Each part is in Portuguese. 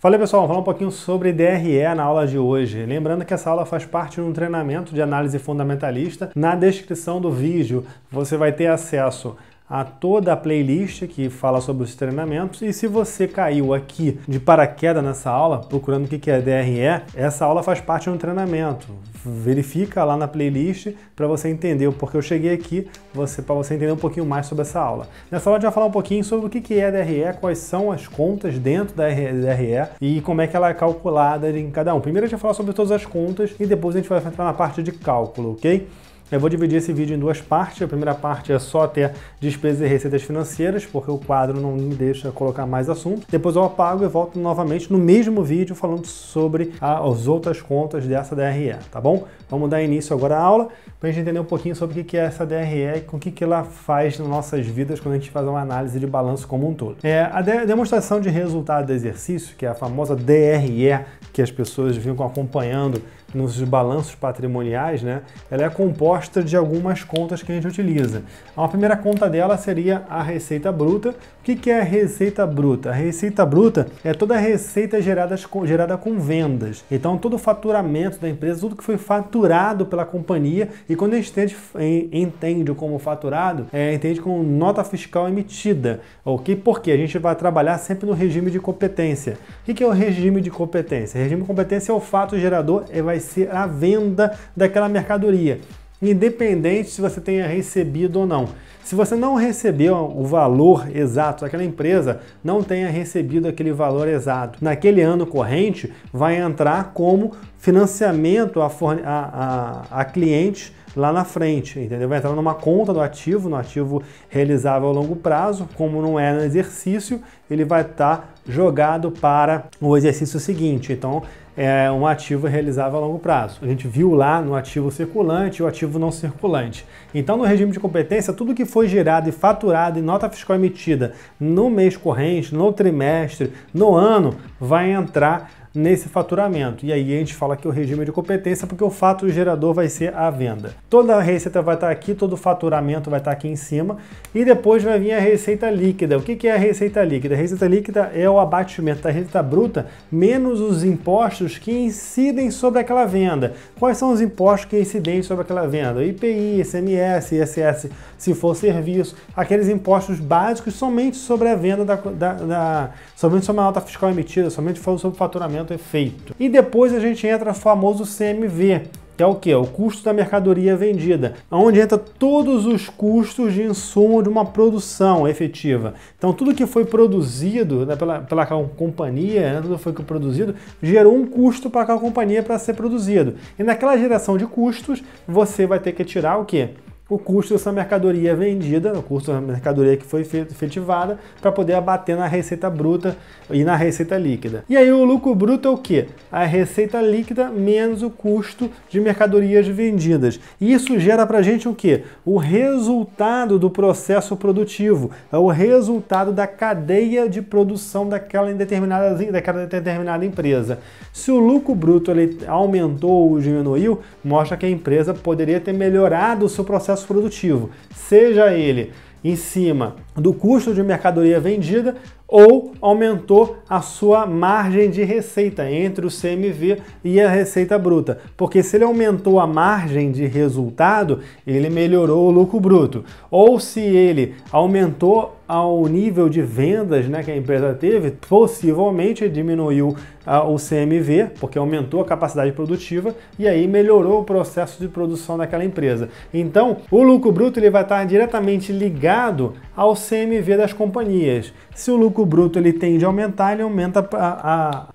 Fala aí, pessoal, vamos falar um pouquinho sobre DRE na aula de hoje. Lembrando que essa aula faz parte de um treinamento de análise fundamentalista. Na descrição do vídeo você vai ter acesso a toda a playlist que fala sobre os treinamentos, e se você caiu aqui de paraquedas nessa aula, procurando o que é DRE, essa aula faz parte de um treinamento. Verifica lá na playlist para você entender o porquê eu cheguei aqui, para você entender um pouquinho mais sobre essa aula. Nessa aula a gente vai falar um pouquinho sobre o que é DRE, quais são as contas dentro da DRE e como é que ela é calculada em cada um. Primeiro a gente vai falar sobre todas as contas e depois a gente vai entrar na parte de cálculo, ok? Eu vou dividir esse vídeo em duas partes. A primeira parte é só ter despesas e receitas financeiras, porque o quadro não me deixa colocar mais assunto. Depois eu apago e volto novamente no mesmo vídeo falando sobre as outras contas dessa DRE, tá bom? Vamos dar início agora à aula para a gente entender um pouquinho sobre o que é essa DRE e com o que ela faz nas nossas vidas quando a gente faz uma análise de balanço como um todo. A demonstração de resultado do exercício, que é a famosa DRE, que as pessoas ficam acompanhando nos balanços patrimoniais, né? Ela é composta de algumas contas que a gente utiliza. A primeira conta dela seria a receita bruta. O que é a receita bruta? A receita bruta é toda a receita gerada com vendas. Então, todo o faturamento da empresa, tudo que foi faturado pela companhia, e quando a gente entende como faturado, entende como nota fiscal emitida, ok? Porque a gente vai trabalhar sempre no regime de competência. O que é o regime de competência? O regime de competência é o fato gerador, vai ser a venda daquela mercadoria, independente se você tenha recebido ou não. Se você não recebeu o valor exato, aquela empresa não tenha recebido aquele valor exato naquele ano corrente, vai entrar como financiamento a clientes lá na frente, entendeu? Vai entrar numa conta do ativo, no ativo realizável a longo prazo. Como não é no exercício, ele vai estar jogado para o exercício seguinte. Então, é um ativo realizável a longo prazo. A gente viu lá no ativo circulante e o ativo não circulante. Então, no regime de competência, tudo que foi gerado e faturado em nota fiscal emitida no mês corrente, no trimestre, no ano, vai entrar nesse faturamento. E aí a gente fala que o regime de competência, porque o fato gerador vai ser a venda. Toda a receita vai estar aqui, todo o faturamento vai estar aqui em cima, e depois vai vir a receita líquida. O que é a receita líquida? A receita líquida é o abatimento da receita bruta menos os impostos que incidem sobre aquela venda. Quais são os impostos que incidem sobre aquela venda? IPI, ICMS, ISS, se for serviço, aqueles impostos básicos somente sobre a venda somente sobre a nota fiscal emitida, somente sobre o faturamento efeito. E depois a gente entra no famoso CMV, que é o que? O custo da mercadoria vendida, onde entra todos os custos de insumo de uma produção efetiva. Então tudo que foi produzido, né, pela companhia, né, tudo que foi produzido, gerou um custo para aquela companhia para ser produzido. E naquela geração de custos, você vai ter que tirar o quê? O custo dessa mercadoria vendida, o custo da mercadoria que foi efetivada, para poder abater na receita bruta e na receita líquida. E aí o lucro bruto é o quê? A receita líquida menos o custo de mercadorias vendidas. E isso gera para a gente o quê? O resultado do processo produtivo, é o resultado da cadeia de produção daquela determinada empresa. Se o lucro bruto ele aumentou ou diminuiu, mostra que a empresa poderia ter melhorado o seu processo produtivo, seja ele em cima do custo de mercadoria vendida ou aumentou a sua margem de receita entre o CMV e a receita bruta. Porque se ele aumentou a margem de resultado, ele melhorou o lucro bruto. Ou se ele aumentou ao nível de vendas, né, que a empresa teve, possivelmente diminuiu o CMV, porque aumentou a capacidade produtiva e aí melhorou o processo de produção daquela empresa. Então, o lucro bruto ele vai estar diretamente ligado ao CMV das companhias. Se o lucro bruto ele tende a aumentar, ele aumenta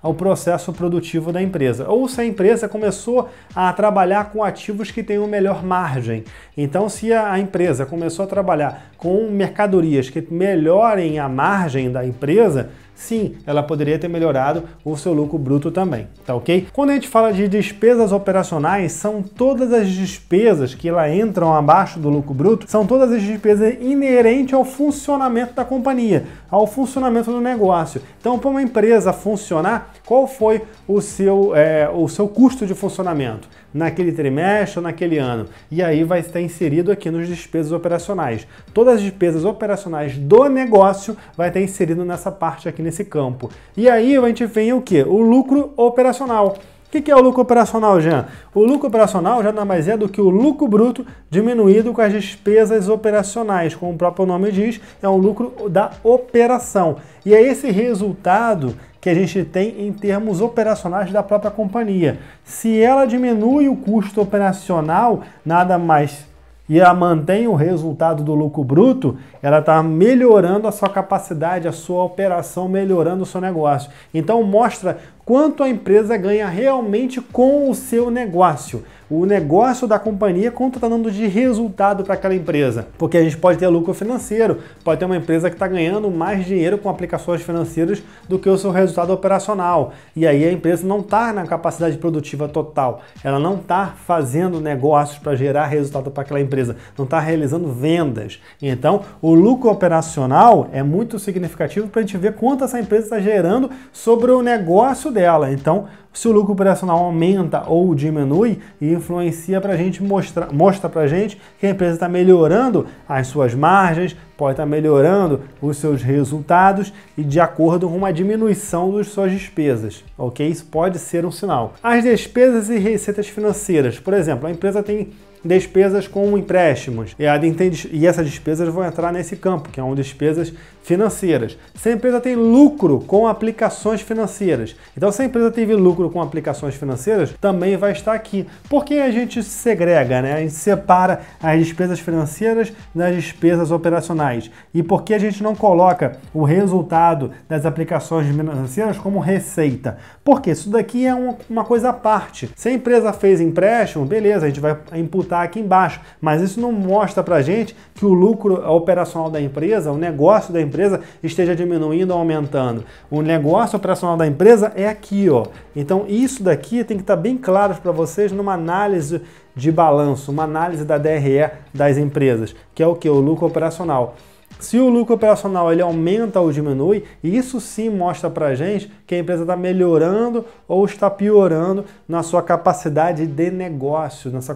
o processo produtivo da empresa. Ou se a empresa começou a trabalhar com ativos que têm uma melhor margem. Então, se a empresa começou a trabalhar com mercadorias que melhorem a margem da empresa, sim, ela poderia ter melhorado o seu lucro bruto também, tá ok? Quando a gente fala de despesas operacionais, são todas as despesas que lá entram abaixo do lucro bruto, são todas as despesas inerentes ao funcionamento da companhia, ao funcionamento do negócio. Então, para uma empresa funcionar, qual foi o seu custo de funcionamento naquele trimestre ou naquele ano? E aí vai estar inserido aqui nos despesas operacionais. Todas as despesas operacionais do negócio vai estar inserido nessa parte aqui nesse campo. E aí a gente vem o quê? O lucro operacional. O que é o lucro operacional, Jean? O lucro operacional já nada mais é do que o lucro bruto diminuído com as despesas operacionais. Como o próprio nome diz, é um lucro da operação. E é esse resultado que a gente tem em termos operacionais da própria companhia. Se ela diminui o custo operacional, nada mais e ela mantém o resultado do lucro bruto, ela está melhorando a sua capacidade, a sua operação, melhorando o seu negócio. Então mostra quanto a empresa ganha realmente com o seu negócio. O negócio da companhia, quanto está dando de resultado para aquela empresa. Porque a gente pode ter lucro financeiro, pode ter uma empresa que está ganhando mais dinheiro com aplicações financeiras do que o seu resultado operacional. E aí a empresa não está na capacidade produtiva total. Ela não está fazendo negócios para gerar resultado para aquela empresa. Não está realizando vendas. Então, o lucro operacional é muito significativo para a gente ver quanto essa empresa está gerando sobre o negócio dela. Então, se o lucro operacional aumenta ou diminui, influencia para a gente, mostra para a gente que a empresa está melhorando as suas margens, pode estar melhorando os seus resultados e de acordo com uma diminuição das suas despesas, ok? Isso pode ser um sinal. As despesas e receitas financeiras, por exemplo, a empresa tem despesas com empréstimos e essas despesas vão entrar nesse campo, que são despesas financeiras. Se a empresa tem lucro com aplicações financeiras, então se a empresa teve lucro com aplicações financeiras, também vai estar aqui. Por que a gente segrega, né? A gente separa as despesas financeiras das despesas operacionais. E por que a gente não coloca o resultado das aplicações financeiras como receita? Porque isso daqui é uma coisa à parte. Se a empresa fez empréstimo, beleza, a gente vai imputar aqui embaixo, mas isso não mostra pra gente que o lucro operacional da empresa, o negócio da empresa esteja diminuindo ou aumentando. O negócio operacional da empresa é aqui, ó. Então isso daqui tem que estar bem claro para vocês numa análise de balanço, uma análise da DRE das empresas, que é o que? O lucro operacional. Se o lucro operacional ele aumenta ou diminui, isso sim mostra para gente que a empresa está melhorando ou está piorando na sua capacidade de negócio, na sua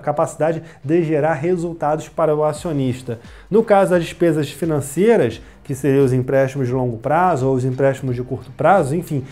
capacidade de gerar resultados para o acionista. No caso das despesas financeiras, que seriam os empréstimos de longo prazo ou os empréstimos de curto prazo, enfim,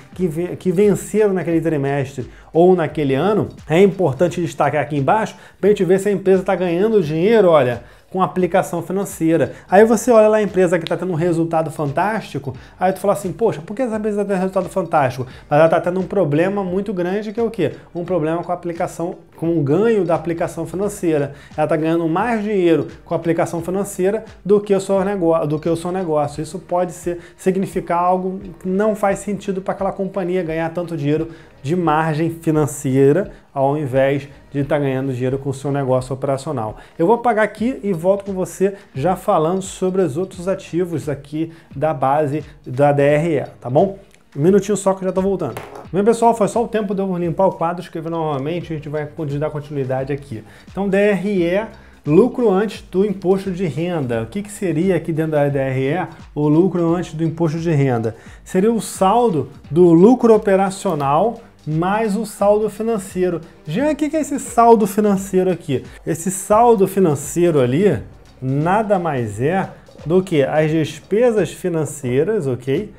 que venceram naquele trimestre ou naquele ano, é importante destacar aqui embaixo para a gente ver se a empresa está ganhando dinheiro, olha, com aplicação financeira. Aí você olha lá a empresa que está tendo um resultado fantástico, aí tu fala assim, poxa, por que essa empresa está tendo um resultado fantástico? Mas ela está tendo um problema muito grande que é o quê? Um problema com a aplicação, com o ganho da aplicação financeira. Ela está ganhando mais dinheiro com a aplicação financeira do que o seu negócio. Isso pode significar algo que não faz sentido para aquela companhia ganhar tanto dinheiro de margem financeira ao invés de estar ganhando dinheiro com o seu negócio operacional. Eu vou apagar aqui e volto com você já falando sobre os outros ativos aqui da base da DRE, tá bom? Um minutinho só que eu já estou voltando. Bem, pessoal, foi só o tempo de eu limpar o quadro, escrever novamente, a gente vai dar continuidade aqui. Então, DRE, lucro antes do imposto de renda. O que seria aqui dentro da DRE o lucro antes do imposto de renda? Seria o saldo do lucro operacional mais o saldo financeiro. Já o que é esse saldo financeiro aqui? Esse saldo financeiro ali nada mais é do que as despesas financeiras, ok?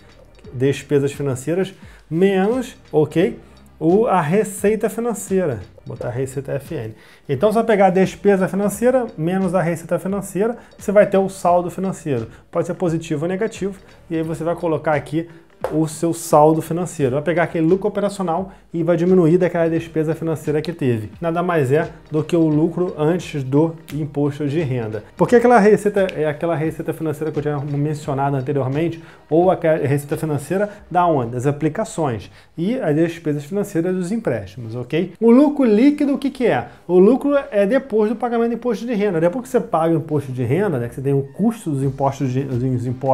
Despesas financeiras menos, ok? A receita financeira. Vou botar a receita FN. Então, se eu pegar a despesa financeira menos a receita financeira, você vai ter o saldo financeiro. Pode ser positivo ou negativo. E aí você vai colocar aqui o seu saldo financeiro. Vai pegar aquele lucro operacional e vai diminuir daquela despesa financeira que teve. Nada mais é do que o lucro antes do imposto de renda. Porque aquela receita financeira que eu tinha mencionado anteriormente, ou a receita financeira da onde? Das aplicações. E as despesas financeiras dos empréstimos, ok? O lucro líquido, o que é? O lucro é depois do pagamento do imposto de renda. Depois que você paga o imposto de renda, né, que você tem o custo dos impostos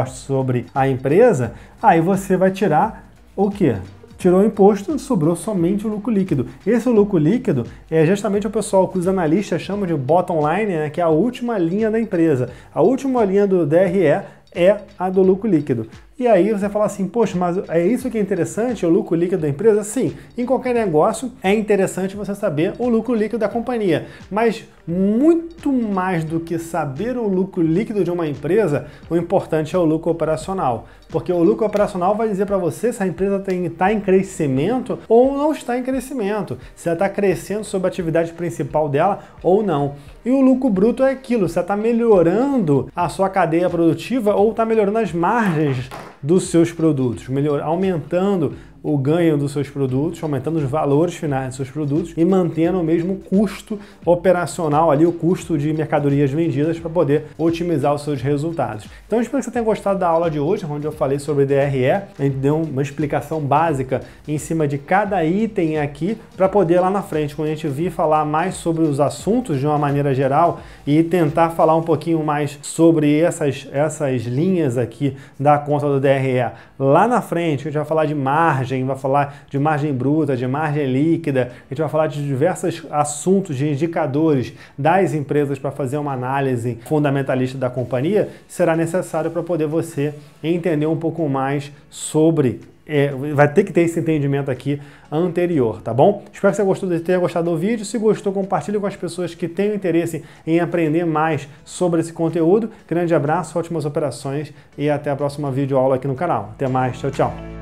sobre a empresa, aí você vai tirar o quê? Tirou o imposto, sobrou somente o lucro líquido. Esse lucro líquido é justamente o pessoal que os analistas chamam de bottom line, né, que é a última linha da empresa. A última linha do DRE é a do lucro líquido. E aí você fala assim, poxa, mas é isso que é interessante, o lucro líquido da empresa? Sim, em qualquer negócio é interessante você saber o lucro líquido da companhia. Mas muito mais do que saber o lucro líquido de uma empresa, o importante é o lucro operacional. Porque o lucro operacional vai dizer para você se a empresa está em crescimento ou não está em crescimento, se ela está crescendo sobre a atividade principal dela ou não. E o lucro bruto é aquilo, você está melhorando a sua cadeia produtiva ou está melhorando as margens dos seus produtos, aumentando o ganho dos seus produtos, aumentando os valores finais dos seus produtos e mantendo o mesmo custo operacional ali, o custo de mercadorias vendidas para poder otimizar os seus resultados. Então, eu espero que você tenha gostado da aula de hoje, onde eu falei sobre DRE, a gente deu uma explicação básica em cima de cada item aqui, para poder lá na frente, quando a gente vir falar mais sobre os assuntos de uma maneira geral e tentar falar um pouquinho mais sobre essas linhas aqui da conta do DRE, lá na frente a gente vai falar de margem, vai falar de margem bruta, de margem líquida, a gente vai falar de diversos assuntos, de indicadores das empresas para fazer uma análise fundamentalista da companhia, será necessário para poder você entender um pouco mais sobre vai ter que ter esse entendimento aqui anterior, tá bom? Espero que você tenha gostado do vídeo. Se gostou, compartilhe com as pessoas que tenham interesse em aprender mais sobre esse conteúdo. Grande abraço, ótimas operações e até a próxima videoaula aqui no canal. Até mais, tchau, tchau!